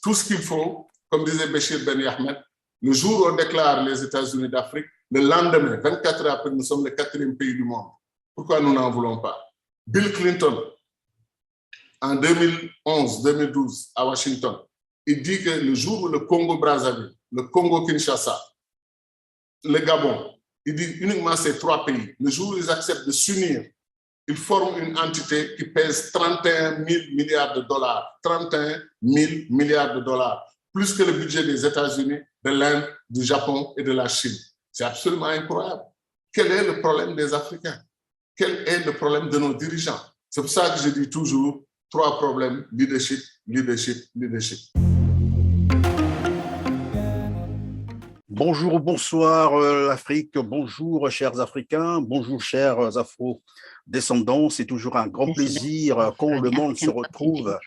tout ce qu'il faut, comme disait Béchir Ben Ahmed, le jour où on déclare les États-Unis d'Afrique, le lendemain, 24 heures après, nous sommes le 4e pays du monde. Pourquoi nous n'en voulons pas? Bill Clinton, en 2011-2012, à Washington, il dit que le jour où le Congo-Brazzaville, le Congo-Kinshasa, le Gabon, il dit uniquement ces 3 pays, le jour où ils acceptent de s'unir, ils forment une entité qui pèse 31 000 milliards de dollars. 31 000 milliards de dollars, plus que le budget des États-Unis, de l'Inde, du Japon et de la Chine. C'est absolument incroyable. Quel est le problème des Africains? Quel est le problème de nos dirigeants? C'est pour ça que je dis toujours 3 problèmes: leadership, leadership, leadership. Bonjour, bonsoir l'Afrique, bonjour chers Africains, bonjour chers Afro-descendants. C'est toujours un grand plaisir quand le monde se retrouve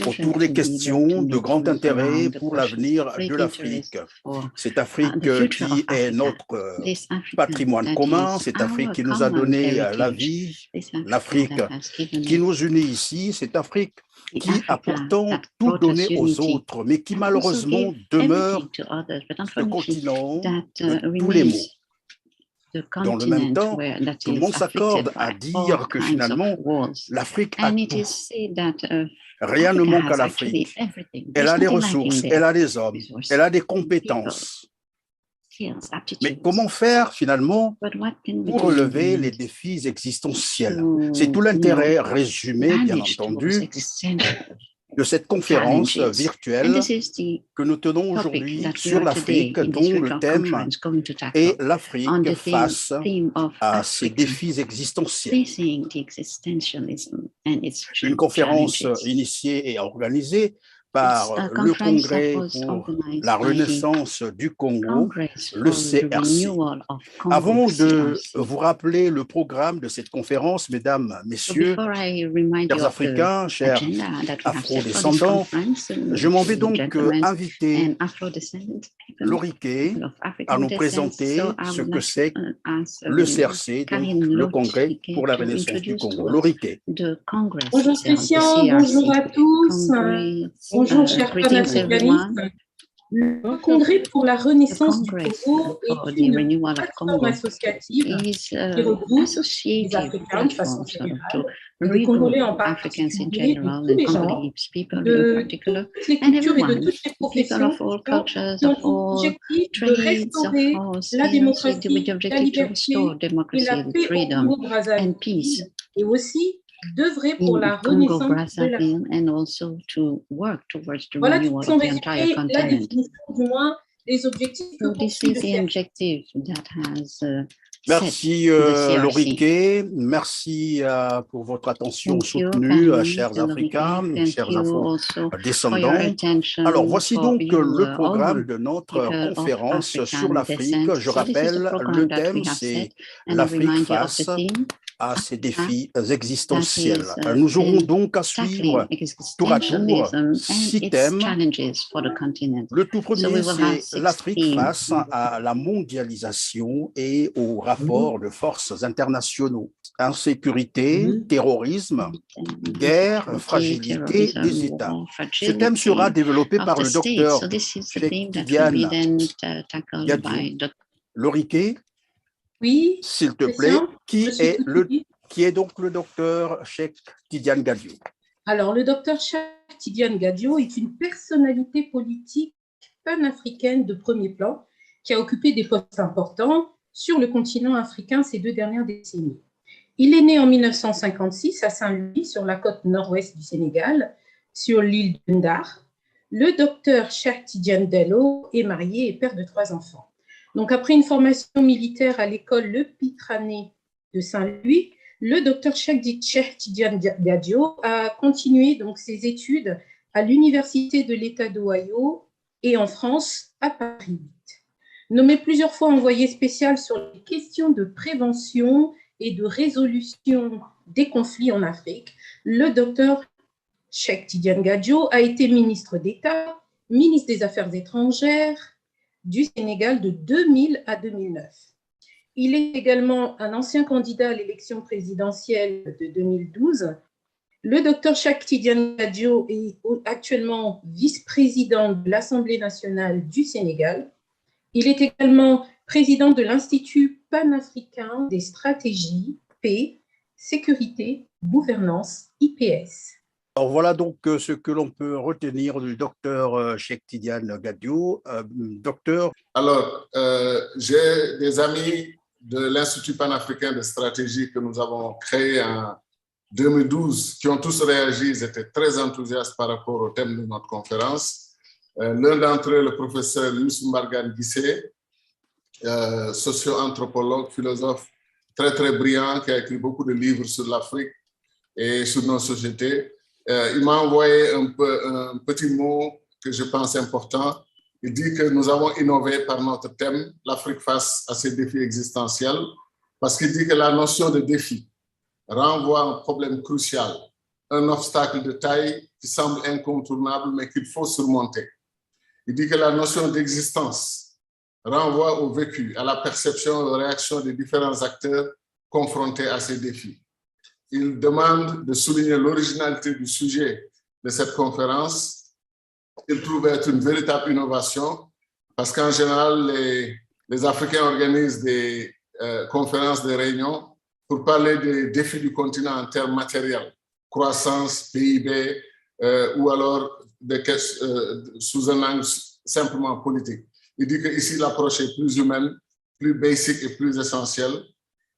autour des questions de grand intérêt pour l'avenir de l'Afrique. Cette Afrique qui est notre patrimoine commun, cette Afrique qui nous a donné la vie, l'Afrique qui nous unit ici, cette Afrique qui a pourtant tout donné aux autres, mais qui malheureusement demeure le continent de tous les maux. Dans le même temps, tout le monde s'accorde à dire que finalement, l'Afrique a tout. Rien ne manque à l'Afrique. Elle a les ressources, elle a les hommes, elle a des compétences. Mais comment faire finalement pour relever les défis existentiels? C'est tout l'intérêt résumé, bien entendu, de cette conférence virtuelle que nous tenons aujourd'hui sur l'Afrique, dont le thème est l'Afrique face à ces défis existentiels. Une conférence initiée et organisée par le Congrès pour la Renaissance du Congo, le CRC. Avant de vous rappeler le programme de cette conférence, mesdames, messieurs, chers Africains, chers Afro-descendants, je m'en vais donc inviter Loriké à nous présenter ce que c'est le CRC, donc le Congrès pour la Renaissance du Congo. Loriké. Bonjour Christian, bonjour à tous. Bonjour chers panafricanistes. Le Congrès pour la Renaissance du Congo est une plateforme associative qui regroupe les Africains de façon générale, les Congolais en particulier, de tous les genres, de toutes les cultures et de toutes les professions, qui ont pour objectif de restaurer la démocratie, la liberté et la paix au Congo-Brazzaville, et aussi d'œuvrer pour la renaissance de l'Afrique. Voilà qui sont résumés la définition, du moins les objectifs que poursuit le CRC. Merci Loriké, merci pour votre attention soutenue, chers Africains, chers Afro-descendants. Alors voici donc le programme de notre conférence sur l'Afrique. Je rappelle, le thème c'est l'Afrique face à ces défis existentiels. Nous aurons donc à suivre tour à tour 6 thèmes. Le tout premier, c'est l'Afrique face à la mondialisation et aux rapports de forces internationaux. Insécurité, terrorisme, guerre, fragilité des États. Ce thème sera développé par le docteur Cheikh Tidiane Gadio. Loriké, oui, s'il te plaît, qui est donc le docteur Cheikh Tidiane Gadio? Alors, le docteur Cheikh Tidiane Gadio est une personnalité politique panafricaine de premier plan qui a occupé des postes importants sur le continent africain ces 2 dernières décennies. Il est né en 1956 à Saint-Louis, sur la côte nord-ouest du Sénégal, sur l'île de Ndar. Le docteur Cheikh Tidiane Dello est marié et père de 3 enfants. Donc, après une formation militaire à l'école Le Pitrané de Saint-Louis, le docteur Cheikh Tidiane Gadio a continué donc ses études à l'Université de l'État d'Ohio et en France, à Paris. Nommé plusieurs fois envoyé spécial sur les questions de prévention et de résolution des conflits en Afrique, le docteur Cheikh Tidiane Gadio a été ministre d'État, ministre des Affaires étrangères du Sénégal de 2000 à 2009. Il est également un ancien candidat à l'élection présidentielle de 2012 Le docteur Cheikh Tidiane Gadio est actuellement vice-président de l'Assemblée nationale du Sénégal. Il est également président de l'Institut panafricain des stratégies, paix, sécurité, gouvernance, IPS. Alors voilà donc ce que l'on peut retenir du docteur Cheikh Tidiane Gadio. Docteur. Alors, j'ai des amis de l'Institut panafricain de stratégie que nous avons créé en 2012 qui ont tous réagi, ils étaient très enthousiastes par rapport au thème de notre conférence. L'un d'entre eux, le professeur Youssou Mbargane Guissé, socio-anthropologue, philosophe très très brillant qui a écrit beaucoup de livres sur l'Afrique et sur nos sociétés. Il m'a envoyé un petit mot que je pense important. Il dit que nous avons innové par notre thème, l'Afrique face à ces défis existentiels, parce qu'il dit que la notion de défi renvoie à un problème crucial, un obstacle de taille qui semble incontournable mais qu'il faut surmonter. Il dit que la notion d'existence renvoie au vécu, à la perception et aux réactions des différents acteurs confrontés à ces défis. Il demande de souligner l'originalité du sujet de cette conférence. Il trouve être une véritable innovation parce qu'en général, les Africains organisent des conférences, des réunions pour parler des défis du continent en termes matériels, croissance, PIB, ou alors sous un angle simplement politique. Il dit qu'ici, l'approche est plus humaine, plus basique et plus essentielle.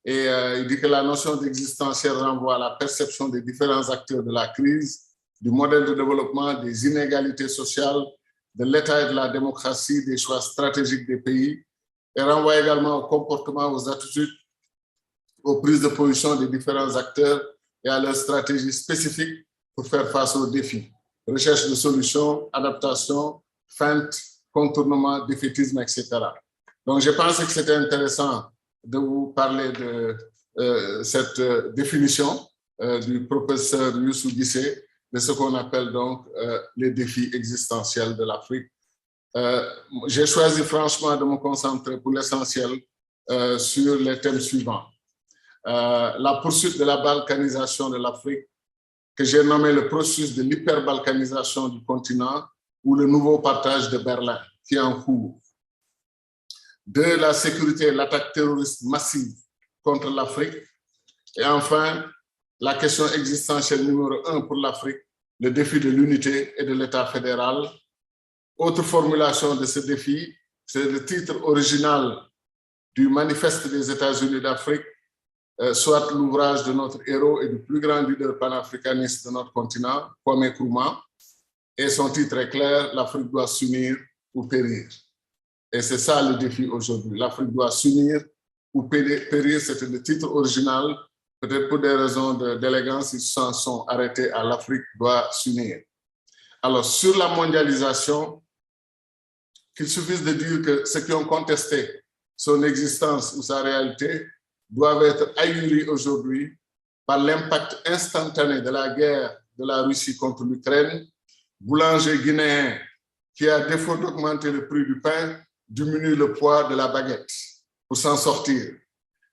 Et il dit que la notion d'existentiel renvoie à la perception des différents acteurs de la crise, du modèle de développement, des inégalités sociales, de l'état et de la démocratie, des choix stratégiques des pays, et renvoie également au comportement, aux attitudes, aux prises de position des différents acteurs et à leurs stratégies spécifiques pour faire face aux défis. Recherche de solutions, adaptation, feinte, contournement, défaitisme, etc. Donc, je pense que c'était intéressant de vous parler de cette définition du professeur Youssou Guissé, de ce qu'on appelle donc les défis existentiels de l'Afrique. J'ai choisi franchement de me concentrer pour l'essentiel sur les thèmes suivants. La poursuite de la balkanisation de l'Afrique, que j'ai nommé le processus de l'hyperbalkanisation du continent ou le nouveau partage de Berlin, qui est en cours. De la sécurité, l'attaque terroriste massive contre l'Afrique. Et enfin, la question existentielle numéro 1 pour l'Afrique, le défi de l'unité et de l'État fédéral. Autre formulation de ce défi, c'est le titre original du Manifeste des États-Unis d'Afrique, soit l'ouvrage de notre héros et du plus grand leader panafricaniste de notre continent, Kwame Nkrumah. Et son titre est clair, l'Afrique doit s'unir ou périr. Et c'est ça le défi aujourd'hui. L'Afrique doit s'unir ou périr, c'était le titre original. Peut-être pour des raisons d'élégance, ils s'en sont arrêtés à l'Afrique doit s'unir. Alors, sur la mondialisation, qu'il suffise de dire que ceux qui ont contesté son existence ou sa réalité doivent être ahuris aujourd'hui par l'impact instantané de la guerre de la Russie contre l'Ukraine, boulanger guinéen qui, à défaut d'augmenter le prix du pain, diminue le poids de la baguette pour s'en sortir.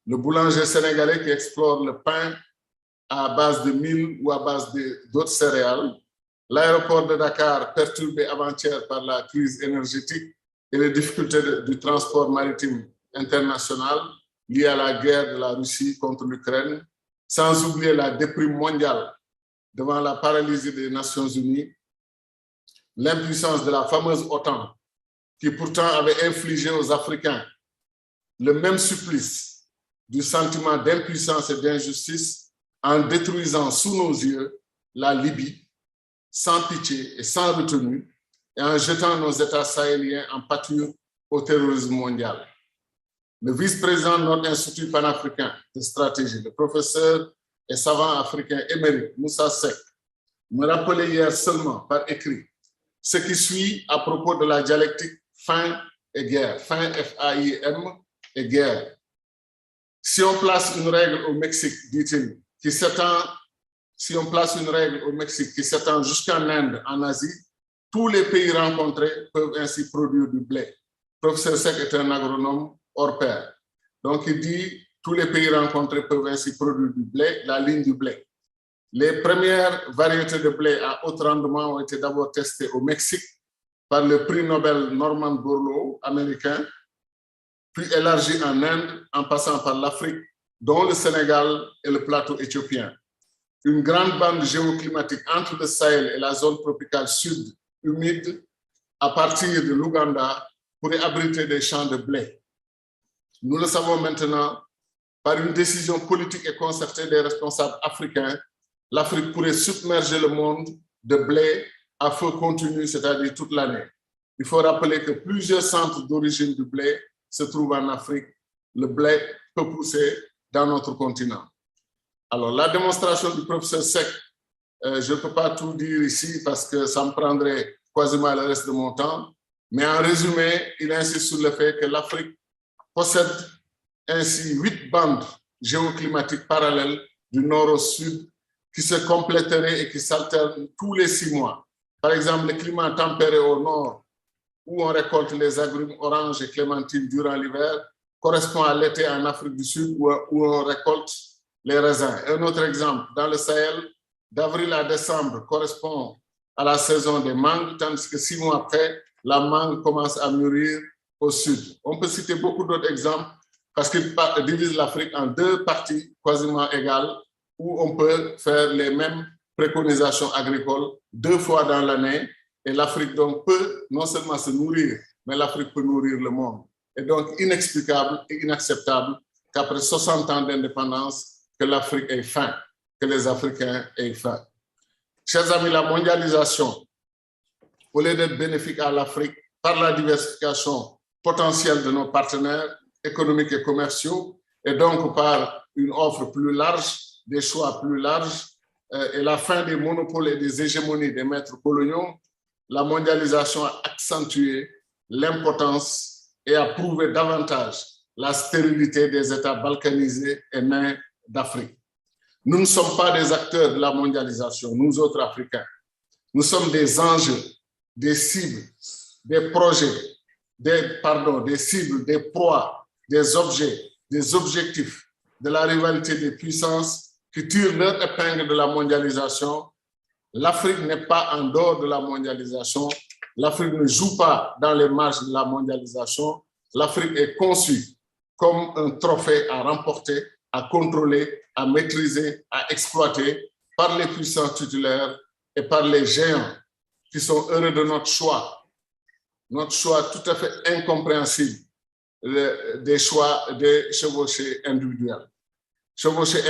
Le boulanger sénégalais qui explore le pain à base de mil ou à base d'autres céréales. L'aéroport de Dakar perturbé avant-hier par la crise énergétique et les difficultés du transport maritime international liées à la guerre de la Russie contre l'Ukraine, sans oublier la déprime mondiale devant la paralysie des Nations Unies, l'impuissance de la fameuse OTAN, qui pourtant avait infligé aux Africains le même supplice du sentiment d'impuissance et d'injustice en détruisant sous nos yeux la Libye, sans pitié et sans retenue, et en jetant nos États sahéliens en pâture au terrorisme mondial. Le vice-président de notre Institut panafricain de stratégie, le professeur et savant africain émérite Moussa Seck, me rappelait hier seulement par écrit ce qui suit à propos de la dialectique faim et guerre, faim F-A-I-M et guerre. Si on place une règle au Mexique, dit-il, qui s'étend jusqu'en Inde, en Asie, tous les pays rencontrés peuvent ainsi produire du blé. Le professeur Seck est un agronome hors pair. Donc il dit tous les pays rencontrés peuvent ainsi produire du blé, la ligne du blé. Les premières variétés de blé à haut rendement ont été d'abord testées au Mexique par le prix Nobel Norman Borlaug, américain, puis élargies en Inde en passant par l'Afrique, dont le Sénégal et le plateau éthiopien. Une grande bande géoclimatique entre le Sahel et la zone tropicale sud humide à partir de l'Ouganda pourrait abriter des champs de blé. Nous le savons maintenant, par une décision politique et concertée des responsables africains, l'Afrique pourrait submerger le monde de blé à feu continu, c'est-à-dire toute l'année. Il faut rappeler que plusieurs centres d'origine du blé se trouvent en Afrique. Le blé peut pousser dans notre continent. Alors, la démonstration du professeur Seck, je ne peux pas tout dire ici parce que ça me prendrait quasiment le reste de mon temps, mais en résumé, il insiste sur le fait que l'Afrique possède ainsi 8 bandes géoclimatiques parallèles du nord au sud qui se compléteraient et qui s'alternent tous les 6 mois. Par exemple, le climat tempéré au nord, où on récolte les agrumes oranges et clémentines durant l'hiver, correspond à l'été en Afrique du Sud où on récolte les raisins. Un autre exemple, dans le Sahel, d'avril à décembre correspond à la saison des mangues, tandis que 6 mois après, la mangue commence à mûrir au sud. On peut citer beaucoup d'autres exemples parce qu'ils divisent l'Afrique en 2 parties quasiment égales où on peut faire les mêmes préconisations agricoles 2 fois dans l'année. Et l'Afrique donc peut non seulement se nourrir, mais l'Afrique peut nourrir le monde. Et donc inexplicable et inacceptable qu'après 60 ans d'indépendance, que l'Afrique ait faim, que les Africains aient faim. Chers amis, la mondialisation, au lieu d'être bénéfique à l'Afrique par la diversification potentielle de nos partenaires économiques et commerciaux, et donc par une offre plus large, des choix plus larges, et la fin des monopoles et des hégémonies des maîtres coloniaux, la mondialisation a accentué l'importance et a prouvé davantage la stérilité des États balkanisés et nains d'Afrique. Nous ne sommes pas des acteurs de la mondialisation, nous autres Africains. Nous sommes des enjeux, des cibles, des projets, des cibles, des proies, des objets, des objectifs de la rivalité des puissances qui tirent leur épingle de la mondialisation. L'Afrique n'est pas en dehors de la mondialisation. L'Afrique ne joue pas dans les marges de la mondialisation. L'Afrique est conçue comme un trophée à remporter, à contrôler, à maîtriser, à exploiter par les puissants titulaires et par les géants qui sont heureux de notre choix tout à fait incompréhensible, des choix des chevauchés individuels. Chevauchés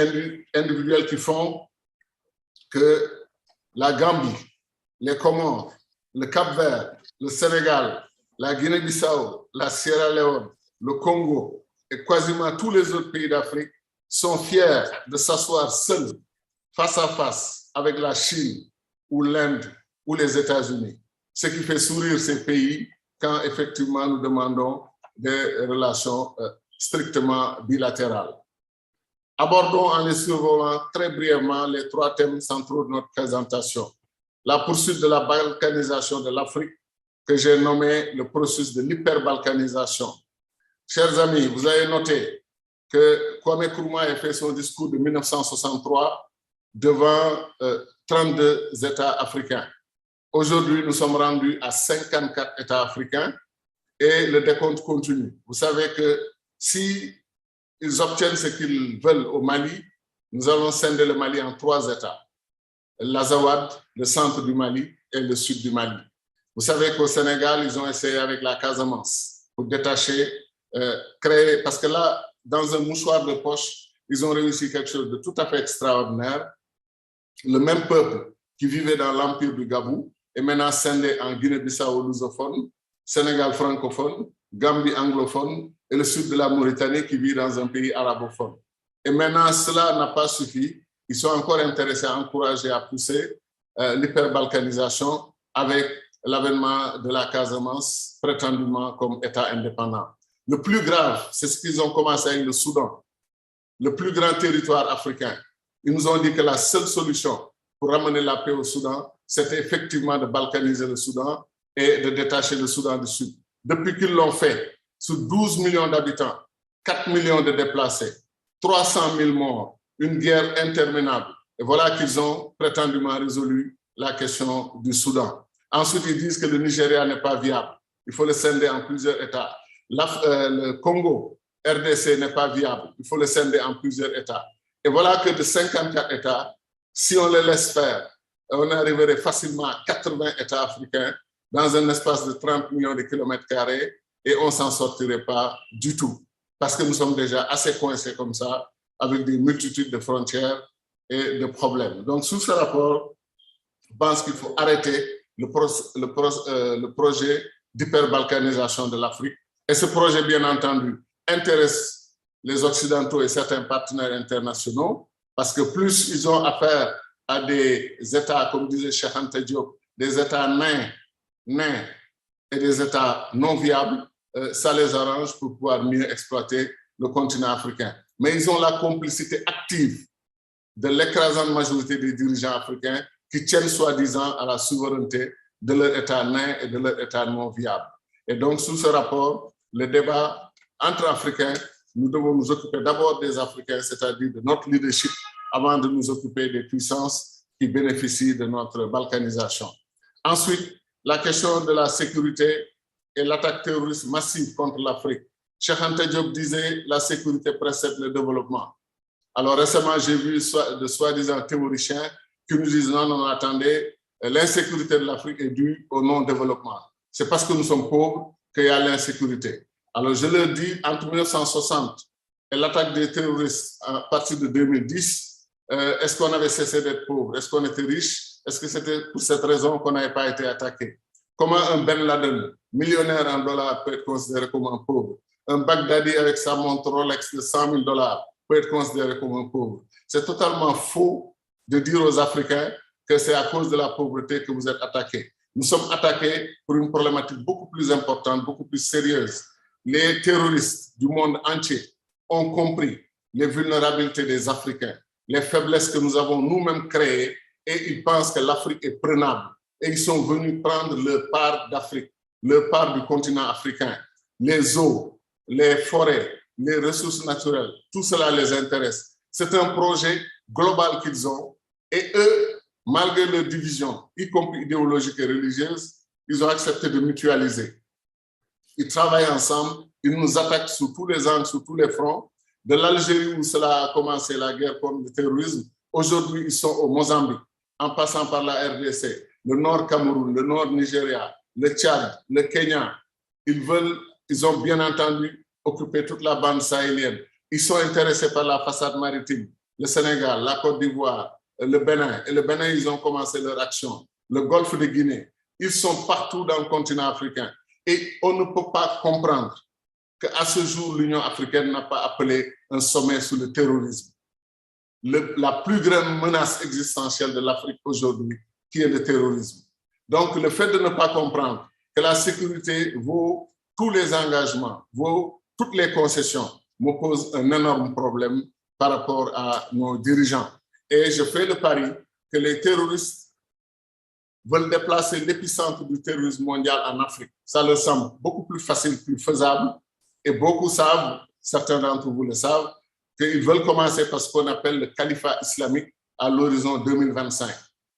individuels qui font que la Gambie, les Comores, le Cap-Vert, le Sénégal, la Guinée-Bissau, la Sierra Leone, le Congo et quasiment tous les autres pays d'Afrique sont fiers de s'asseoir seuls, face à face, avec la Chine ou l'Inde ou les États-Unis. Ce qui fait sourire ces pays quand effectivement nous demandons des relations strictement bilatérales. Abordons en les survolant très brièvement les 3 thèmes centraux de notre présentation. La poursuite de la balkanisation de l'Afrique, que j'ai nommé le processus de l'hyperbalkanisation. Chers amis, vous avez noté que Kwame Nkrumah a fait son discours de 1963 devant 32 États africains. Aujourd'hui, nous sommes rendus à 54 États africains et le décompte continue. Vous savez que si ils obtiennent ce qu'ils veulent au Mali, nous allons scinder le Mali en 3 États. L'Azawad, le centre du Mali et le sud du Mali. Vous savez qu'au Sénégal, ils ont essayé avec la Casamance pour détacher, créer, parce que là, dans un mouchoir de poche, ils ont réussi quelque chose de tout à fait extraordinaire. Le même peuple qui vivait dans l'empire du Gabou est maintenant scindé en Guinée-Bissau lusophone, Sénégal francophone, Gambie anglophone et le sud de la Mauritanie qui vit dans un pays arabophone. Et maintenant, cela n'a pas suffi. Ils sont encore intéressés à encourager, à pousser l'hyperbalkanisation avec l'avènement de la Casamance prétendument comme État indépendant. Le plus grave, c'est ce qu'ils ont commencé avec le Soudan, le plus grand territoire africain. Ils nous ont dit que la seule solution pour ramener la paix au Soudan, c'était effectivement de balkaniser le Soudan et de détacher le Soudan du Sud. Depuis qu'ils l'ont fait, sur 12 millions d'habitants, 4 millions de déplacés, 300 000 morts, une guerre interminable, Et voilà qu'ils ont prétendument résolu la question du Soudan. Ensuite, ils disent que le Nigeria n'est pas viable. Il faut le scinder en plusieurs États. Le Congo, RDC n'est pas viable. Il faut le scinder en plusieurs États. Et voilà que de 54 États, si on les laisse faire, on arriverait facilement à 80 États africains dans un espace de 30 millions de kilomètres carrés et on ne s'en sortirait pas du tout. Parce que nous sommes déjà assez coincés comme ça, avec des multitudes de frontières et de problèmes. Donc, sous ce rapport, je pense qu'il faut arrêter le projet d'hyperbalkanisation de l'Afrique. Et ce projet, bien entendu, intéresse les Occidentaux et certains partenaires internationaux, parce que plus ils ont affaire à des États, comme disait Cheikh Anta Diop, des États nains et des États non viables, ça les arrange pour pouvoir mieux exploiter le continent africain. Mais ils ont la complicité active de l'écrasante majorité des dirigeants africains qui tiennent soi-disant à la souveraineté de leur État nain et de leur État non viable. Et donc, sous ce rapport, le débat entre Africains, nous devons nous occuper d'abord des Africains, c'est-à-dire de notre leadership, avant de nous occuper des puissances qui bénéficient de notre balkanisation. Ensuite, la question de la sécurité et l'attaque terroriste massive contre l'Afrique. Cheikh Anta Diop disait la sécurité précède le développement. Alors récemment, j'ai vu de soi-disant théoriciens qui nous disent non, attendez, l'insécurité de l'Afrique est due au non-développement. C'est parce que nous sommes pauvres qu'il y a l'insécurité. Alors je leur dis, entre 1960 et l'attaque des terroristes à partir de 2010, est-ce qu'on avait cessé d'être pauvre? Est-ce qu'on était riche? Est-ce que c'était pour cette raison qu'on n'avait pas été attaqué? Comment un Ben Laden, millionnaire en dollars, peut être considéré comme un pauvre? Un Baghdadi avec sa montre Rolex de $100 000 peut être considéré comme un pauvre. C'est totalement faux de dire aux Africains que c'est à cause de la pauvreté que vous êtes attaqués. Nous sommes attaqués pour une problématique beaucoup plus importante, beaucoup plus sérieuse. Les terroristes du monde entier ont compris les vulnérabilités des Africains, les faiblesses que nous avons nous-mêmes créées, et ils pensent que l'Afrique est prenable. Et ils sont venus prendre leur part d'Afrique, leur part du continent africain. Les eaux, les forêts, les ressources naturelles, tout cela les intéresse. C'est un projet global qu'ils ont, et eux, malgré leurs divisions, y compris idéologiques et religieuses, ils ont accepté de mutualiser. Ils travaillent ensemble, ils nous attaquent sous tous les angles, sous tous les fronts. De l'Algérie où cela a commencé la guerre contre le terrorisme, aujourd'hui ils sont au Mozambique, en passant par la RDC, le Nord Cameroun, le Nord Nigeria, le Tchad, le Kenya. Ils ont bien entendu occupé toute la bande sahélienne. Ils sont intéressés par la façade maritime, le Sénégal, la Côte d'Ivoire, le Bénin. Et le Bénin, ils ont commencé leur action. Le Golfe de Guinée. Ils sont partout dans le continent africain. Et on ne peut pas comprendre qu'à ce jour, l'Union africaine n'a pas appelé un sommet sur le terrorisme. La plus grande menace existentielle de l'Afrique aujourd'hui, qui est le terrorisme. Donc, le fait de ne pas comprendre que la sécurité vaut tous les engagements, vaut toutes les concessions, me pose un énorme problème par rapport à nos dirigeants. Et je fais le pari que les terroristes veulent déplacer l'épicentre du terrorisme mondial en Afrique. Ça leur semble beaucoup plus facile, plus faisable. Et beaucoup savent, certains d'entre vous le savent, qu'ils veulent commencer par ce qu'on appelle le califat islamique à l'horizon 2025,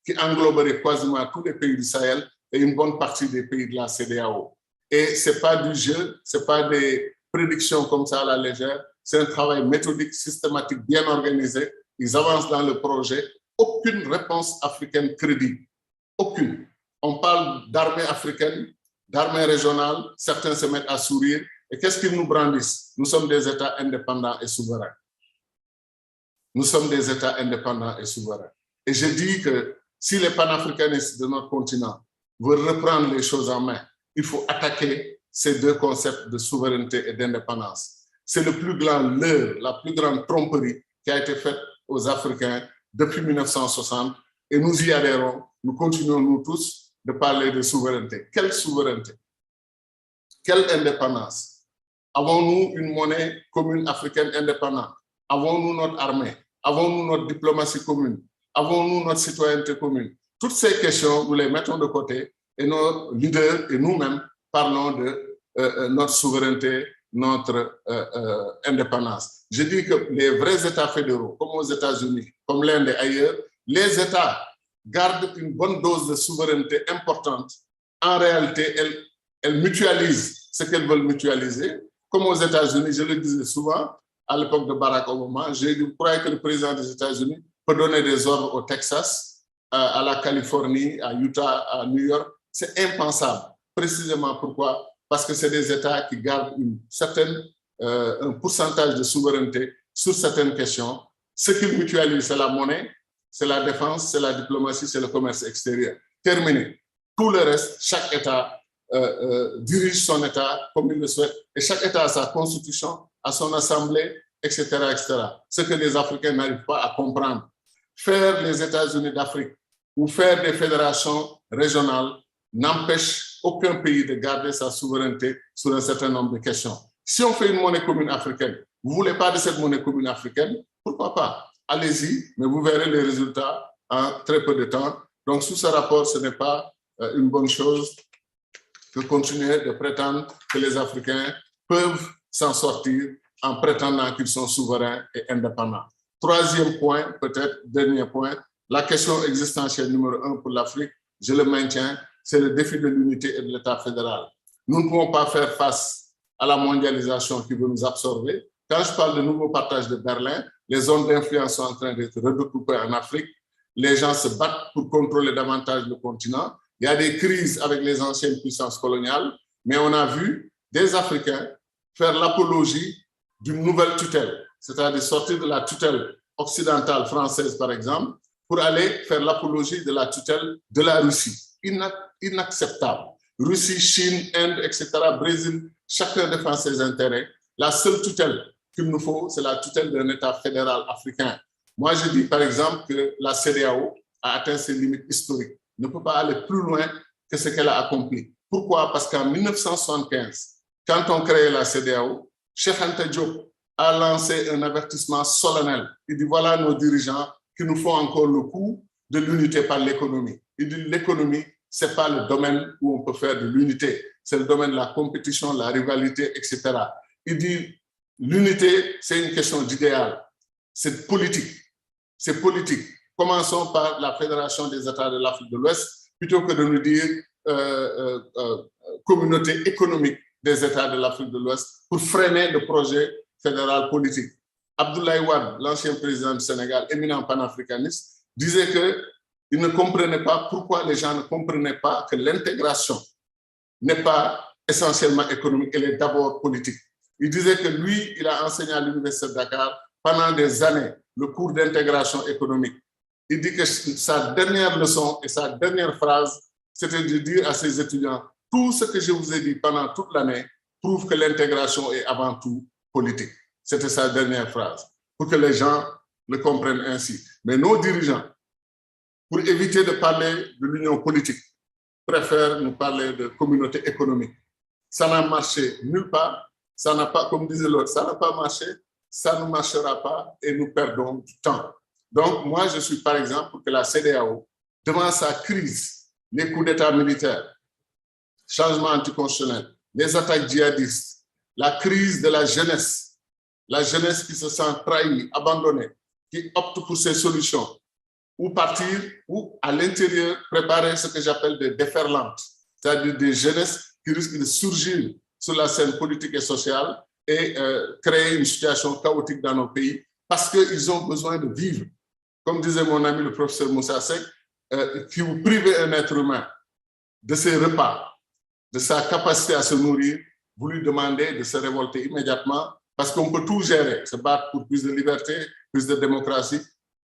qui engloberait quasiment tous les pays du Sahel et une bonne partie des pays de la CEDEAO. Et ce n'est pas du jeu, ce n'est pas des prédictions comme ça à la légère, c'est un travail méthodique, systématique, bien organisé. Ils avancent dans le projet. Aucune réponse africaine crédible. Aucune. On parle d'armée africaine, d'armée régionale, certains se mettent à sourire. Et qu'est-ce qu'ils nous brandissent? Nous sommes des États indépendants et souverains. Nous sommes des États indépendants et souverains. Et je dis que si les panafricanistes de notre continent veulent reprendre les choses en main, il faut attaquer ces deux concepts de souveraineté et d'indépendance. C'est le plus grand leurre, la plus grande tromperie qui a été faite aux Africains depuis 1960. Et nous y adhérons, nous continuons nous tous de parler de souveraineté. Quelle souveraineté? Quelle indépendance? Avons-nous une monnaie commune africaine indépendante? Avons-nous notre armée? Avons-nous notre diplomatie commune? Avons-nous notre citoyenneté commune? Toutes ces questions, nous les mettons de côté et nos leaders et nous-mêmes parlons de notre souveraineté, notre indépendance. Je dis que les vrais États fédéraux, comme aux États-Unis, comme l'Inde et ailleurs, les États gardent une bonne dose de souveraineté importante, en réalité, elles mutualisent ce qu'elles veulent mutualiser. Comme aux États-Unis, je le disais souvent, à l'époque de Barack Obama, je croyais que le président des États-Unis peut donner des ordres au Texas, à la Californie, à Utah, à New York. C'est impensable. Précisément pourquoi? Parce que c'est des États qui gardent un pourcentage de souveraineté sur certaines questions. Ce qu'ils mutualisent, c'est la monnaie, c'est la défense, c'est la diplomatie, c'est le commerce extérieur. Terminé. Tout le reste, chaque État dirige son État comme il le souhaite, et chaque État a sa constitution, a son assemblée, etc., etc. Ce que les Africains n'arrivent pas à comprendre. Faire les États-Unis d'Afrique ou faire des fédérations régionales n'empêche aucun pays de garder sa souveraineté sur un certain nombre de questions. Si on fait une monnaie commune africaine, vous ne voulez pas de cette monnaie commune africaine, pourquoi pas? Allez-y, mais vous verrez les résultats en très peu de temps. Donc, sous ce rapport, ce n'est pas une bonne chose de continuer de prétendre que les Africains peuvent s'en sortir en prétendant qu'ils sont souverains et indépendants. Troisième point, peut-être dernier point, la question existentielle numéro 1 pour l'Afrique, je le maintiens, c'est le défi de l'unité et de l'État fédéral. Nous ne pouvons pas faire face à la mondialisation qui veut nous absorber. Quand je parle de nouveau partage de Berlin, les zones d'influence sont en train d'être redécoupées en Afrique. Les gens se battent pour contrôler davantage le continent. Il y a des crises avec les anciennes puissances coloniales, mais on a vu des Africains faire l'apologie d'une nouvelle tutelle, c'est-à-dire sortir de la tutelle occidentale française, par exemple, pour aller faire l'apologie de la tutelle de la Russie. Inacceptable. Russie, Chine, Inde, etc., Brésil, chacun défend ses intérêts. La seule tutelle qu'il nous faut, c'est la tutelle d'un État fédéral africain. Moi, je dis par exemple que la CEDEAO a atteint ses limites historiques, ne peut pas aller plus loin que ce qu'elle a accompli. Pourquoi? Parce qu'en 1975, quand on crée la CEDEAO, Cheikh Anta Diop a lancé un avertissement solennel. Il dit voilà nos dirigeants qui nous font encore le coup de l'unité par l'économie. Il dit l'économie, ce n'est pas le domaine où on peut faire de l'unité, c'est le domaine de la compétition, la rivalité, etc. Il dit l'unité, c'est une question d'idéal, c'est politique. C'est politique. Commençons par la Fédération des États de l'Afrique de l'Ouest, plutôt que de nous dire communauté économique des États de l'Afrique de l'Ouest, pour freiner le projet fédéral politique. Abdoulaye Wade, l'ancien président du Sénégal, éminent panafricaniste, disait qu'il ne comprenait pas pourquoi les gens ne comprenaient pas que l'intégration n'est pas essentiellement économique, elle est d'abord politique. Il disait que lui, il a enseigné à l'Université de Dakar pendant des années le cours d'intégration économique. Il dit que sa dernière leçon et sa dernière phrase, c'était de dire à ses étudiants, tout ce que je vous ai dit pendant toute l'année prouve que l'intégration est avant tout politique. C'était sa dernière phrase, pour que les gens le comprennent ainsi. Mais nos dirigeants, pour éviter de parler de l'union politique, préfèrent nous parler de communauté économique. Ça n'a marché nulle part, ça n'a pas, comme disait l'autre, ça n'a pas marché, ça ne marchera pas et nous perdons du temps. Donc, moi, je suis par exemple pour que la CEDEAO, devant sa crise, les coups d'État militaires, changement anticonstitutionnel, les attaques djihadistes, la crise de la jeunesse qui se sent trahie, abandonnée, qui opte pour ces solutions, ou partir, ou à l'intérieur préparer ce que j'appelle des déferlantes, c'est-à-dire des jeunesses qui risquent de surgir sur la scène politique et sociale et créer une situation chaotique dans nos pays parce qu'ils ont besoin de vivre. Comme disait mon ami le professeur Moussa Seck, si vous privez un être humain de ses repas, de sa capacité à se nourrir, vous lui demandez de se révolter immédiatement parce qu'on peut tout gérer, se battre pour plus de liberté, plus de démocratie,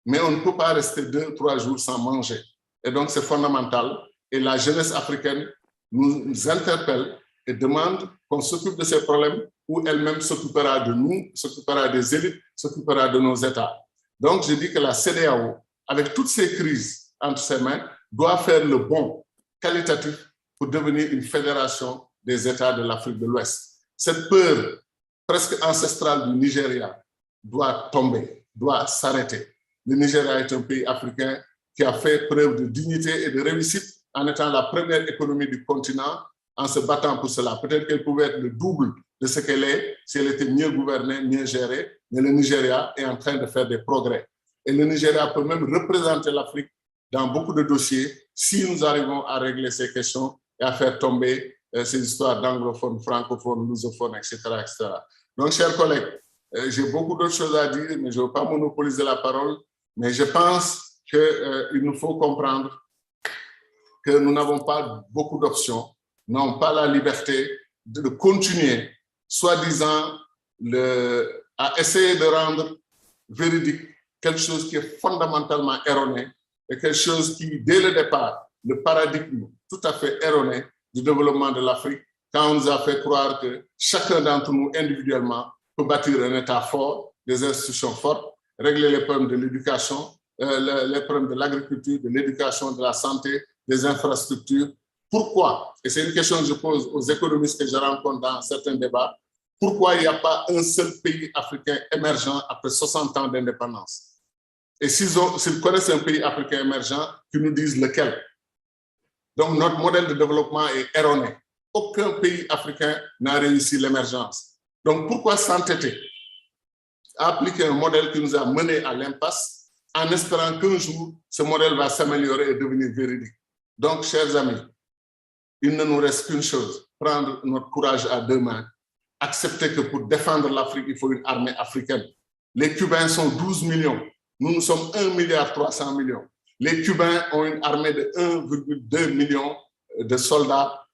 mais on ne peut pas rester 2-3 jours sans manger. Et donc, c'est fondamental. Et la jeunesse africaine nous interpelle et demande qu'on s'occupe de ces problèmes où elle-même s'occupera de nous, s'occupera des élites, s'occupera de nos États. Donc, je dis que la CEDEAO, avec toutes ces crises entre ses mains, doit faire le bond qualitatif pour devenir une fédération des États de l'Afrique de l'Ouest. Cette peur presque ancestrale du Nigeria doit tomber, doit s'arrêter. Le Nigeria est un pays africain qui a fait preuve de dignité et de réussite en étant la première économie du continent, en se battant pour cela. Peut-être qu'elle pouvait être le double de ce qu'elle est si elle était mieux gouvernée, mieux gérée, mais le Nigeria est en train de faire des progrès. Et le Nigeria peut même représenter l'Afrique dans beaucoup de dossiers si nous arrivons à régler ces questions et à faire tomber ces histoires d'anglophones, francophones, lusophones, etc., etc. Donc, chers collègues, j'ai beaucoup d'autres choses à dire, mais je ne veux pas monopoliser la parole. Mais je pense qu'il nous faut comprendre que nous n'avons pas beaucoup d'options, n'avons pas la liberté de continuer, soi-disant, à essayer de rendre véridique quelque chose qui est fondamentalement erroné et quelque chose qui, dès le départ, le paradigme tout à fait erroné du développement de l'Afrique, quand on nous a fait croire que chacun d'entre nous, individuellement, peut bâtir un État fort, des institutions fortes, régler les problèmes de l'éducation, les problèmes de l'agriculture, de l'éducation, de la santé, des infrastructures. Pourquoi? Et c'est une question que je pose aux économistes que je rencontre dans certains débats. Pourquoi il n'y a pas un seul pays africain émergent après 60 ans d'indépendance? Et s'ils connaissent un pays africain émergent, qu'ils nous disent lequel. Donc, notre modèle de développement est erroné. Aucun pays africain n'a réussi l'émergence. Donc, pourquoi s'entêter à appliquer un modèle qui nous a menés à l'impasse en espérant qu'un jour, ce modèle va s'améliorer et devenir véridique? Donc, chers amis, il ne nous reste qu'une chose, prendre notre courage à deux mains, accepter que pour défendre l'Afrique, il faut une armée africaine. Les Cubains sont 12 millions. Nous sommes 1,3 milliard. Les Cubains ont une armée de 1,2 million de soldats,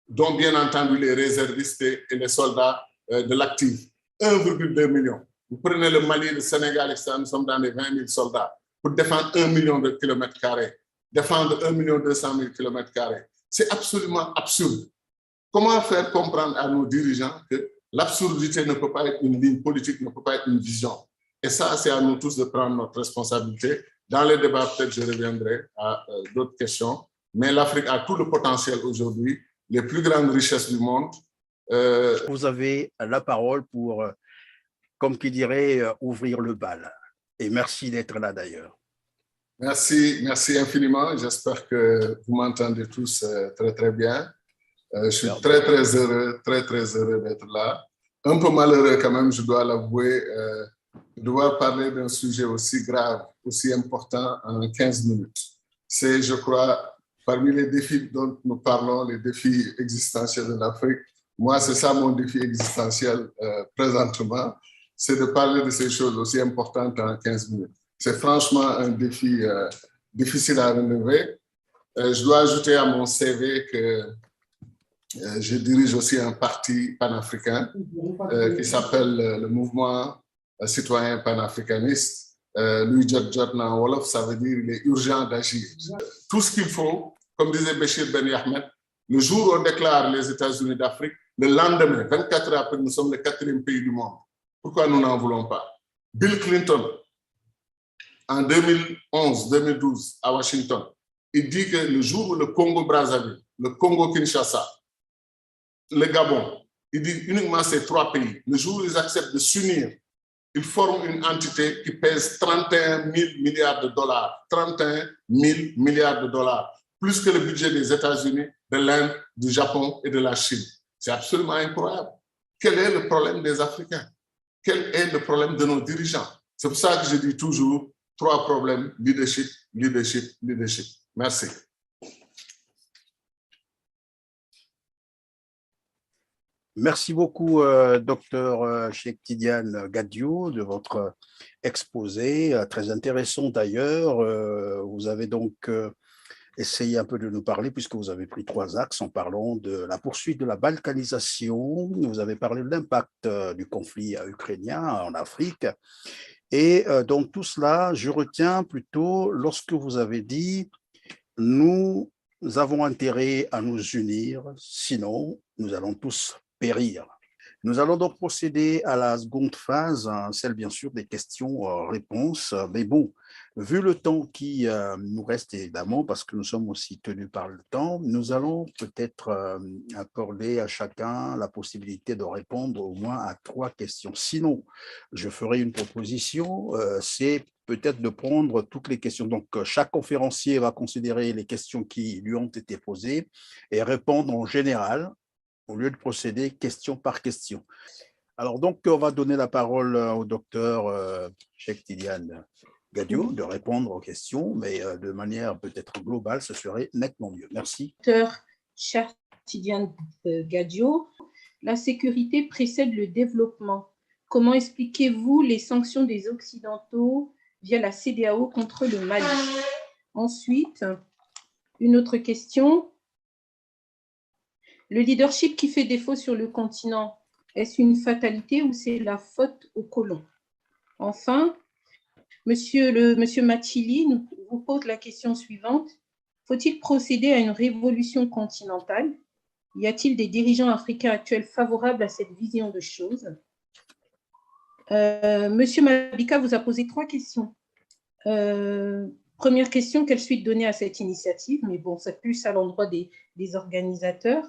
dont bien entendu les réservistes et les soldats de l'actif. 1,2 million. Vous prenez le Mali, le Sénégal, etc., nous sommes dans les 20 000 soldats pour défendre 1 million de kilomètres carrés, défendre 1 200 000 kilomètres carrés. C'est absolument absurde. Comment faire comprendre à nos dirigeants que l'absurdité ne peut pas être une ligne politique, ne peut pas être une vision? Et ça, c'est à nous tous de prendre notre responsabilité. Dans les débats, peut-être je reviendrai à d'autres questions. Mais l'Afrique a tout le potentiel aujourd'hui, les plus grandes richesses du monde. Vous avez la parole pour, comme qui dirait, ouvrir le bal. Et merci d'être là d'ailleurs. Merci infiniment. J'espère que vous m'entendez tous très, très bien. Je suis très heureux d'être là. Un peu malheureux quand même, je dois l'avouer, de devoir parler d'un sujet aussi grave, aussi important en 15 minutes. C'est, je crois, parmi les défis dont nous parlons, les défis existentiels de l'Afrique. Moi, c'est ça mon défi existentiel présentement, c'est de parler de ces choses aussi importantes en 15 minutes. C'est franchement un défi difficile à relever. Je dois ajouter à mon CV que je dirige aussi un parti panafricain qui s'appelle le Mouvement citoyen panafricaniste. Lui, Jot en Wolof, ça veut dire il est urgent d'agir. Tout ce qu'il faut, comme disait Béchir Ben Yahmed, le jour où on déclare les États-Unis d'Afrique, le lendemain, 24 heures après, nous sommes le 4e pays du monde. Pourquoi nous n'en voulons pas? Bill Clinton, en 2011-2012, à Washington, il dit que le jour où le Congo-Brazzaville, le Congo-Kinshasa, le Gabon, il dit uniquement ces 3 pays, le jour où ils acceptent de s'unir, ils forment une entité qui pèse 31 000 milliards de dollars. 31 000 milliards de dollars, plus que le budget des États-Unis, de l'Inde, du Japon et de la Chine. C'est absolument incroyable. Quel est le problème des Africains? Quel est le problème de nos dirigeants? C'est pour ça que je dis toujours 3 problèmes: leadership, leadership, leadership. Merci. Merci beaucoup, Dr Cheikh Tidiane Gadio, de votre exposé, très intéressant d'ailleurs. Vous avez donc essayé un peu de nous parler, puisque vous avez pris 3 axes en parlant de la poursuite de la balkanisation, vous avez parlé de l'impact du conflit ukrainien en Afrique. Et dans tout cela, je retiens plutôt lorsque vous avez dit « nous avons intérêt à nous unir, sinon nous allons tous périr ». Nous allons donc procéder à la seconde phase, celle bien sûr des questions-réponses. Mais bon, vu le temps qui nous reste évidemment, parce que nous sommes aussi tenus par le temps, nous allons peut-être accorder à chacun la possibilité de répondre au moins à 3 questions. Sinon, je ferai une proposition, c'est peut-être de prendre toutes les questions. Donc, chaque conférencier va considérer les questions qui lui ont été posées et répondre en général, au lieu de procéder question par question. Alors donc, on va donner la parole au docteur Cheikh Tidiane Gadio de répondre aux questions, mais de manière peut-être globale, ce serait nettement mieux. Merci. Docteur Cheikh Tidiane Gadio, la sécurité précède le développement. Comment expliquez-vous les sanctions des Occidentaux via la CEDEAO contre le Mali? Ensuite, une autre question. Le leadership qui fait défaut sur le continent, est-ce une fatalité ou c'est la faute aux colons? Enfin, Monsieur Machili nous vous pose la question suivante. Faut-il procéder à une révolution continentale? Y a-t-il des dirigeants africains actuels favorables à cette vision de choses? Monsieur Mabika vous a posé 3 questions. Première question, quelle suite donner à cette initiative? Mais bon, c'est plus à l'endroit des organisateurs.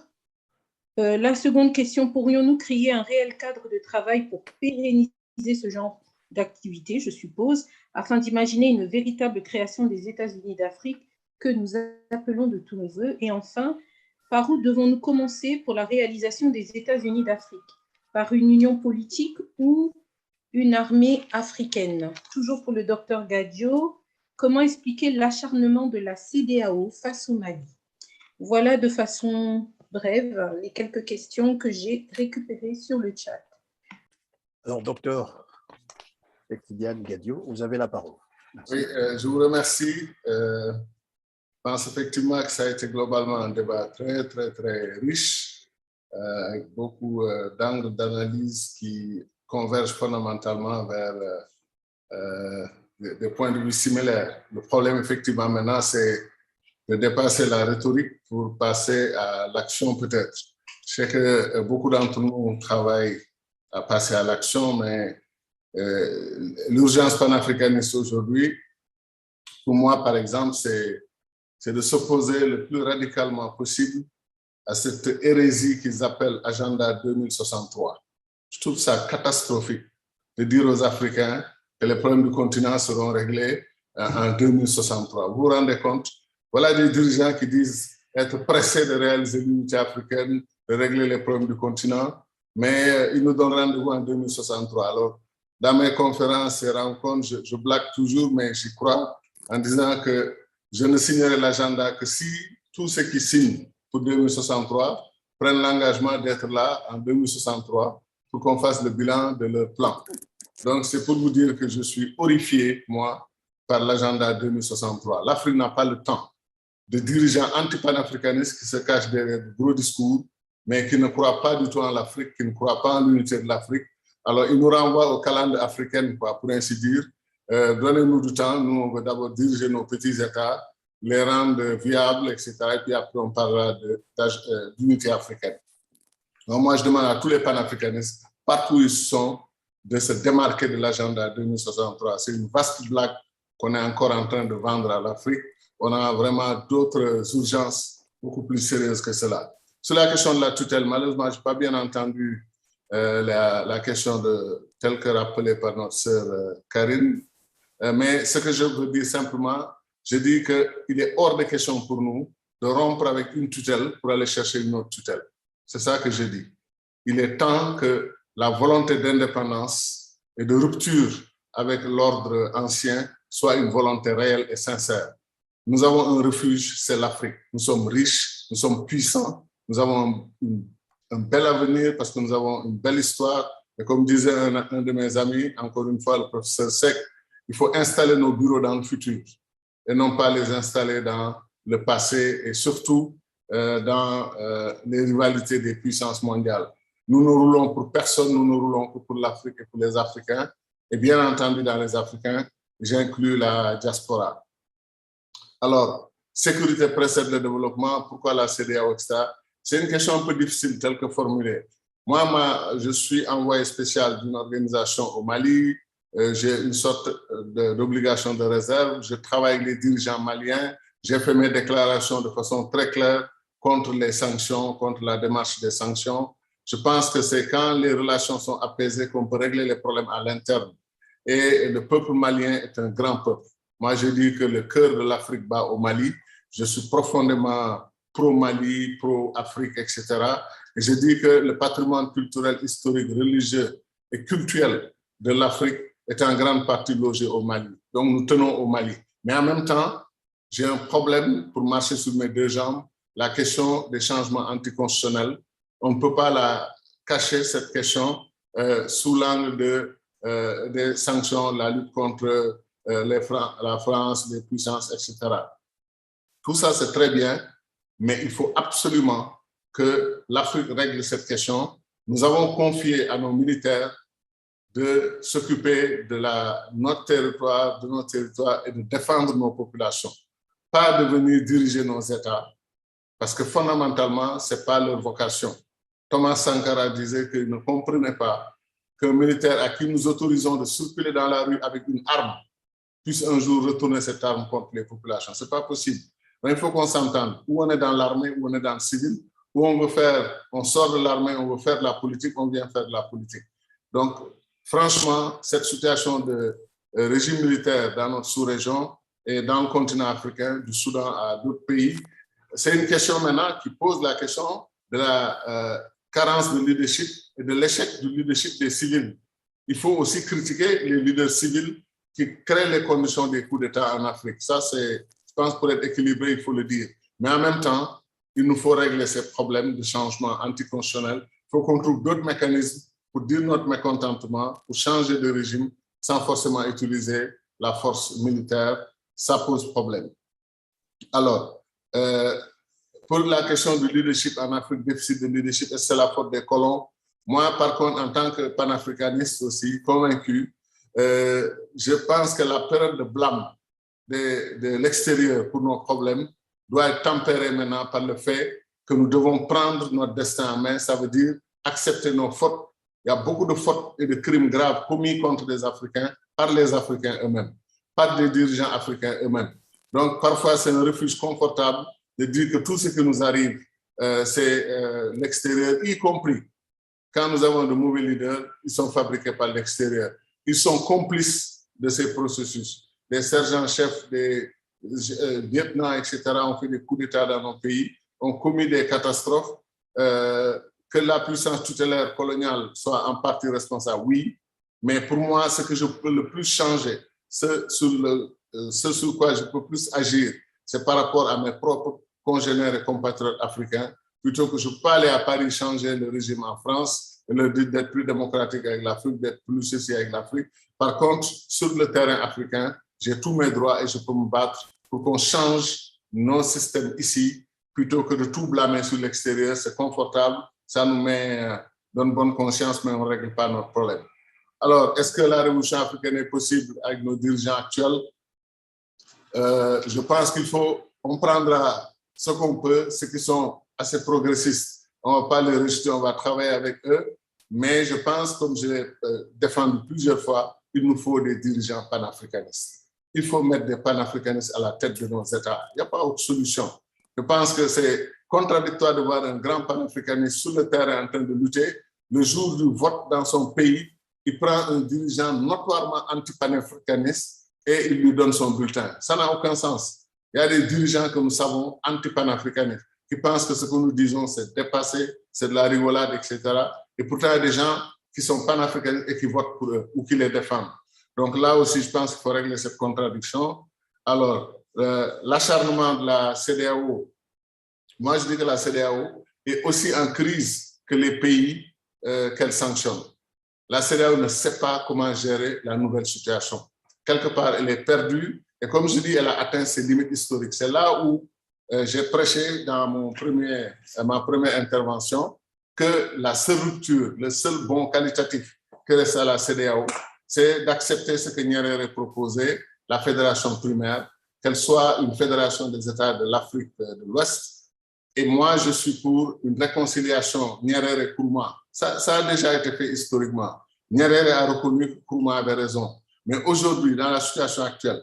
La seconde question, pourrions-nous créer un réel cadre de travail pour pérenniser ce genre d'activité, je suppose, afin d'imaginer une véritable création des États-Unis d'Afrique que nous appelons de tous nos voeux? Et enfin, par où devons-nous commencer pour la réalisation des États-Unis d'Afrique? Par une union politique ou une armée africaine? Toujours pour le docteur Gadio, comment expliquer l'acharnement de la CEDEAO face au Mali? Voilà de façon brève les quelques questions que j'ai récupérées sur le chat. Alors, docteur Tidiane Gadio, vous avez la parole. Merci. Oui, je vous remercie. Je pense effectivement que ça a été globalement un débat très, très, très riche, avec beaucoup d'angles d'analyse qui convergent fondamentalement vers des points de vue similaires. Le problème, effectivement, maintenant, c'est de dépasser la rhétorique pour passer à l'action, peut-être. Je sais que beaucoup d'entre nous travaillent à passer à l'action, mais l'urgence panafricaniste aujourd'hui, pour moi, par exemple, c'est de s'opposer le plus radicalement possible à cette hérésie qu'ils appellent Agenda 2063. Je trouve ça catastrophique de dire aux Africains que les problèmes du continent seront réglés en 2063. Vous vous rendez compte? Voilà des dirigeants qui disent être pressés de réaliser l'unité africaine, de régler les problèmes du continent, mais ils nous donnent rendez-vous en 2063. Alors, dans mes conférences et rencontres, je blague toujours, mais j'y crois, en disant que je ne signerai l'agenda que si tous ceux qui signent pour 2063 prennent l'engagement d'être là en 2063 pour qu'on fasse le bilan de leur plan. Donc, c'est pour vous dire que je suis horrifié, moi, par l'agenda 2063. L'Afrique n'a pas le temps de dirigeants anti-panafricanistes qui se cachent derrière de gros discours, mais qui ne croient pas du tout en l'Afrique, qui ne croient pas en l'unité de l'Afrique. Alors, ils nous renvoient aux calendes africaines, quoi, pour ainsi dire. Donnez-nous du temps, nous, on veut d'abord diriger nos petits États, les rendre viables, etc. Et puis après, on parlera d'unité africaine. Donc, moi, je demande à tous les panafricanistes, partout où ils sont, de se démarquer de l'agenda 2063. C'est une vaste blague qu'on est encore en train de vendre à l'Afrique. On a vraiment d'autres urgences beaucoup plus sérieuses que cela. Sur la question de la tutelle, malheureusement, je n'ai pas bien entendu la question telle que rappelée par notre sœur Karine. Mais ce que je veux dire simplement, je dis qu'il est hors de question pour nous de rompre avec une tutelle pour aller chercher une autre tutelle. C'est ça que je dis. Il est temps que la volonté d'indépendance et de rupture avec l'ordre ancien soit une volonté réelle et sincère. Nous avons un refuge, c'est l'Afrique. Nous sommes riches, nous sommes puissants, nous avons un bel avenir parce que nous avons une belle histoire. Et comme disait un de mes amis, encore une fois, le professeur Seck, il faut installer nos bureaux dans le futur et non pas les installer dans le passé et surtout dans les rivalités des puissances mondiales. Nous ne roulons pour personne, nous ne roulons que pour l'Afrique et pour les Africains. Et bien entendu, dans les Africains, j'inclus la diaspora. Alors, sécurité précède le développement, pourquoi la CEDEAO, etc. C'est une question un peu difficile telle que formulée. Moi, je suis envoyé spécial d'une organisation au Mali, j'ai une sorte d'obligation de réserve, je travaille avec les dirigeants maliens, j'ai fait mes déclarations de façon très claire contre les sanctions, contre la démarche des sanctions. Je pense que c'est quand les relations sont apaisées qu'on peut régler les problèmes à l'interne. Et le peuple malien est un grand peuple. Moi, je dis que le cœur de l'Afrique bat au Mali. Je suis profondément pro-Mali, pro-Afrique, etc. Et je dis que le patrimoine culturel, historique, religieux et culturel de l'Afrique est en grande partie logé au Mali. Donc, nous tenons au Mali. Mais en même temps, j'ai un problème pour marcher sur mes deux jambes, la question des changements anticonstitutionnels. On ne peut pas la cacher, cette question, sous l'angle des sanctions, la lutte contre la France, les puissances, etc. Tout ça, c'est très bien, mais il faut absolument que l'Afrique règle cette question. Nous avons confié à nos militaires de s'occuper de notre territoire et de défendre nos populations. Pas de venir diriger nos États, parce que fondamentalement, ce n'est pas leur vocation. Thomas Sankara disait qu'il ne comprenait pas qu'un militaire à qui nous autorisons de circuler dans la rue avec une arme puisse un jour retourner cette arme contre les populations. Ce n'est pas possible. Mais il faut qu'on s'entende. Où on est dans l'armée, où on est dans le civil, où on sort de l'armée, on veut faire de la politique, on vient faire de la politique. Donc, franchement, cette situation de régime militaire dans notre sous-région et dans le continent africain, du Soudan à d'autres pays, c'est une question maintenant qui pose la question de la carence de leadership et de l'échec du leadership des civils. Il faut aussi critiquer les leaders civils qui créent les conditions des coups d'État en Afrique. Ça, c'est, je pense, pour être équilibré, il faut le dire. Mais en même temps, il nous faut régler ces problèmes de changement anticonstitutionnel. Il faut qu'on trouve d'autres mécanismes pour dire notre mécontentement, pour changer de régime sans forcément utiliser la force militaire. Ça pose problème. Alors, pour la question du leadership en Afrique, déficit de leadership, est-ce que c'est la faute des colons? Moi, par contre, en tant que panafricaniste aussi, convaincu, je pense que la période de blâme de l'extérieur pour nos problèmes doit être tempérée maintenant par le fait que nous devons prendre notre destin en main. Ça veut dire accepter nos fautes. Il y a beaucoup de fautes et de crimes graves commis contre les Africains par les Africains eux-mêmes, par des dirigeants africains eux-mêmes. Donc, parfois, c'est un refuge confortable de dire que tout ce qui nous arrive, c'est l'extérieur, y compris quand nous avons de mauvais leaders, ils sont fabriqués par l'extérieur. Ils sont complices de ces processus. Les sergents-chefs, des lieutenants, etc., ont fait des coups d'État dans nos pays, ont commis des catastrophes. Que la puissance tutélaire coloniale soit en partie responsable, oui. Mais pour moi, ce que je peux le plus changer, ce sur quoi je peux plus agir, c'est par rapport à mes propres congénères et compatriotes africains, plutôt que je peux aller à Paris changer le régime en France et leur dire d'être plus démocratique avec l'Afrique, d'être plus ceci avec l'Afrique. Par contre, sur le terrain africain, j'ai tous mes droits et je peux me battre pour qu'on change nos systèmes ici, plutôt que de tout blâmer sur l'extérieur. C'est confortable, ça nous donne bonne conscience, mais on ne règle pas notre problème. Alors, est-ce que la révolution africaine est possible avec nos dirigeants actuels? Je pense qu'on prendra ce qu'on peut, ceux qui sont assez progressistes. On ne va pas les rejeter, on va travailler avec eux. Mais je pense, comme je l'ai défendu plusieurs fois, il nous faut des dirigeants panafricanistes. Il faut mettre des panafricanistes à la tête de nos États. Il n'y a pas autre solution. Je pense que c'est contradictoire de voir un grand panafricaniste sur le terrain en train de lutter. Le jour du vote dans son pays, il prend un dirigeant notoirement anti-panafricaniste et il lui donne son bulletin. Ça n'a aucun sens. Il y a des dirigeants que nous savons anti-panafricanistes qui pensent que ce que nous disons, c'est dépassé, c'est de la rigolade, etc. Et pourtant, il y a des gens qui sont panafricanistes et qui votent pour eux ou qui les défendent. Donc là aussi, je pense qu'il faut régler cette contradiction. Alors, l'acharnement de la CEDEAO, moi je dis que la CEDEAO est aussi en crise que les pays qu'elle sanctionne. La CEDEAO ne sait pas comment gérer la nouvelle situation. Quelque part, elle est perdue et comme je dis, elle a atteint ses limites historiques. C'est là où j'ai prêché dans ma première intervention que la seule rupture, le seul bon qualitatif que reste à la CEDEAO, c'est d'accepter ce que Nyerere proposait, la fédération primaire, qu'elle soit une fédération des États de l'Afrique de l'Ouest. Et moi, je suis pour une réconciliation Nyerere-Nkrumah. Ça a déjà été fait historiquement. Nyerere a reconnu que Nkrumah avait raison. Mais aujourd'hui, dans la situation actuelle,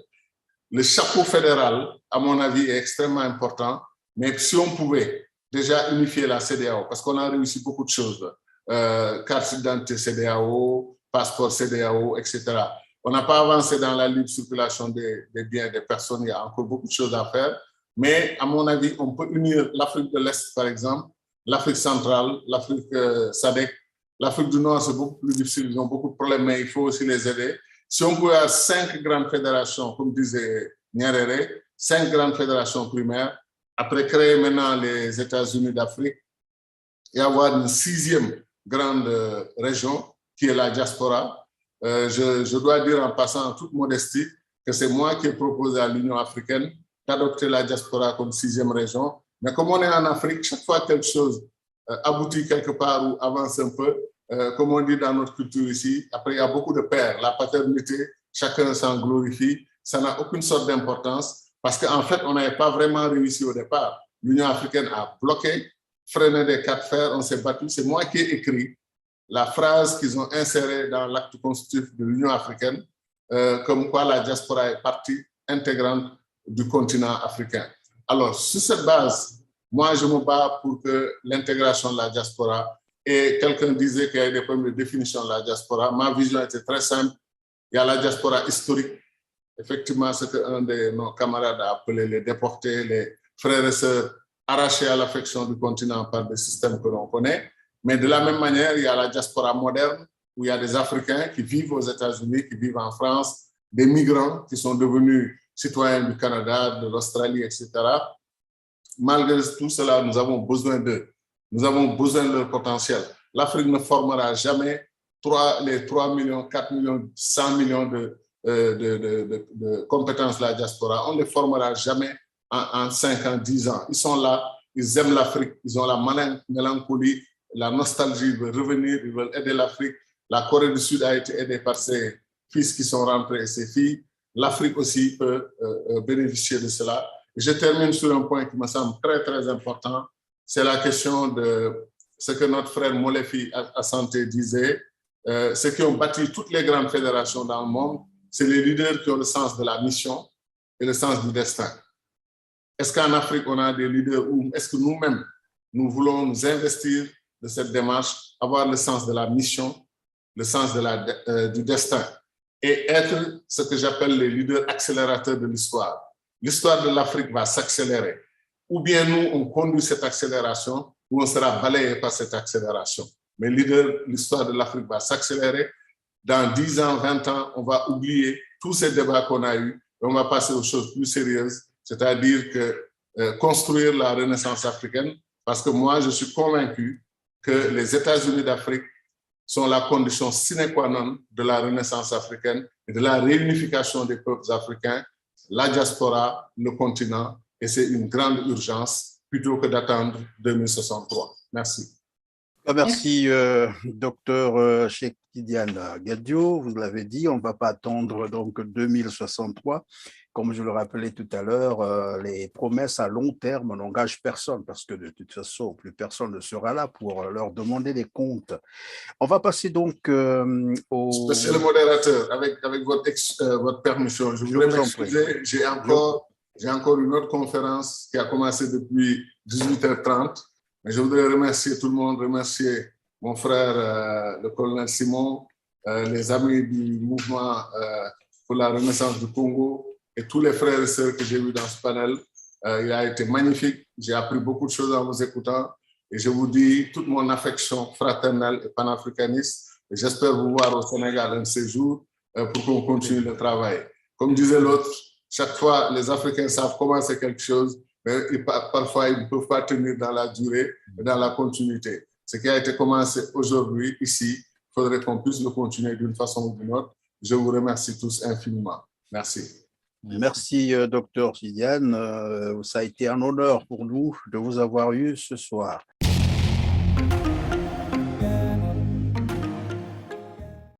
le chapeau fédéral, à mon avis, est extrêmement important. Mais si on pouvait déjà unifier la CEDEAO, parce qu'on a réussi beaucoup de choses, carte d'identité CEDEAO, passeport CEDEAO, etc. On n'a pas avancé dans la libre circulation des biens et des personnes. Il y a encore beaucoup de choses à faire. Mais à mon avis, on peut unir l'Afrique de l'Est, par exemple, l'Afrique centrale, l'Afrique SADC. L'Afrique du Nord, c'est beaucoup plus difficile. Ils ont beaucoup de problèmes, mais il faut aussi les aider. Si on pouvait avoir 5 grandes fédérations, comme disait Nyerere, 5 grandes fédérations primaires, après créer maintenant les États-Unis d'Afrique et avoir une 6e grande région qui est la diaspora, je dois dire en passant en toute modestie que c'est moi qui ai proposé à l'Union africaine d'adopter la diaspora comme 6e région. Mais comme on est en Afrique, chaque fois que quelque chose aboutit quelque part ou avance un peu, comme on dit dans notre culture ici, après il y a beaucoup de pères, la paternité, chacun s'en glorifie, ça n'a aucune sorte d'importance parce qu'en fait, on n'avait pas vraiment réussi au départ. L'Union africaine a bloqué, freiné des 4 fers, on s'est battu. C'est moi qui ai écrit la phrase qu'ils ont insérée dans l'acte constitutif de l'Union africaine, comme quoi la diaspora est partie intégrante du continent africain. Alors, sur cette base, moi, je me bats pour que l'intégration de la diaspora, et quelqu'un disait qu'il y a des problèmes de définition de la diaspora. Ma vision était très simple. Il y a la diaspora historique. Effectivement, ce qu'un de nos camarades a appelé les déportés, les frères et sœurs arrachés à l'affection du continent par des systèmes que l'on connaît. Mais de la même manière, il y a la diaspora moderne, où il y a des Africains qui vivent aux États-Unis, qui vivent en France, des migrants qui sont devenus citoyens du Canada, de l'Australie, etc. Malgré tout cela, nous avons besoin d'eux. Nous avons besoin de leur potentiel. L'Afrique ne formera jamais les 3 millions, 4 millions, 100 millions de compétences de la diaspora. On ne les formera jamais en 5 ans, 10 ans. Ils sont là, ils aiment l'Afrique, ils ont la mélancolie, la nostalgie, ils veulent revenir, ils veulent aider l'Afrique. La Corée du Sud a été aidée par ses fils qui sont rentrés et ses filles. L'Afrique aussi peut bénéficier de cela. Et je termine sur un point qui me semble très, très important. C'est la question de ce que notre frère Molefi Asante disait. Ceux qui ont bâti toutes les grandes fédérations dans le monde, c'est les leaders qui ont le sens de la mission et le sens du destin. Est-ce qu'en Afrique, on a des leaders ou est-ce que nous-mêmes, nous voulons nous investir de cette démarche, avoir le sens de la mission, le sens du destin et être ce que j'appelle les leaders accélérateurs de l'histoire. L'histoire de l'Afrique va s'accélérer. Ou bien nous, on conduit cette accélération ou on sera balayé par cette accélération. Mais l'histoire de l'Afrique va s'accélérer. Dans 10 ans, 20 ans, on va oublier tous ces débats qu'on a eus et on va passer aux choses plus sérieuses, c'est-à-dire que construire la renaissance africaine, parce que moi, je suis convaincu que les États-Unis d'Afrique sont la condition sine qua non de la renaissance africaine et de la réunification des peuples africains, la diaspora, le continent, et c'est une grande urgence plutôt que d'attendre 2063. Merci. Merci, docteur Cheikh Tidiane Gadio. Vous l'avez dit, on ne va pas attendre donc 2063. Comme je le rappelais tout à l'heure, les promesses à long terme n'engagent personne parce que de toute façon, plus personne ne sera là pour leur demander des comptes. On va passer donc au... Monsieur le modérateur, avec votre permission, je voudrais m'excuser. J'ai encore une autre conférence qui a commencé depuis 18h30. Mais je voudrais remercier tout le monde, remercier mon frère, le colonel Simon, les amis du mouvement pour la renaissance du Congo et tous les frères et sœurs que j'ai vus dans ce panel. Il a été magnifique. J'ai appris beaucoup de choses en vous écoutant. Et je vous dis toute mon affection fraternelle et panafricaniste. Et j'espère vous voir au Sénégal un de ces jours pour qu'on continue le travail. Comme disait l'autre, chaque fois, les Africains savent commencer quelque chose, mais parfois, ils ne peuvent pas tenir dans la durée et dans la continuité. Ce qui a été commencé aujourd'hui, ici, il faudrait qu'on puisse le continuer d'une façon ou d'une autre. Je vous remercie tous infiniment. Merci. Merci, docteur Tidiane. Ça a été un honneur pour nous de vous avoir eu ce soir.